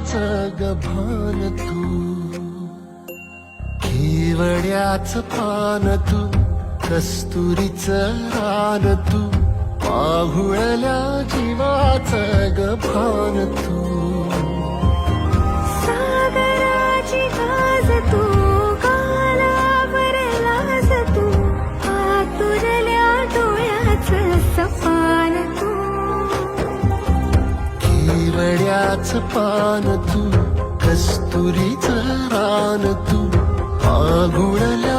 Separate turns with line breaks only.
जीवाचं गभान तू, केवड्याचं पान तू, कस्तुरीचं रान तू, पाहुळल्या जीवाचं गभान तू,
सागराची गाज तू, गालावर लाज तू, आतुरल्या डोळ्याचं सपान तू,
केवड्याचं पान तू, कस्तुरीचं रान तू, पाहुळल्या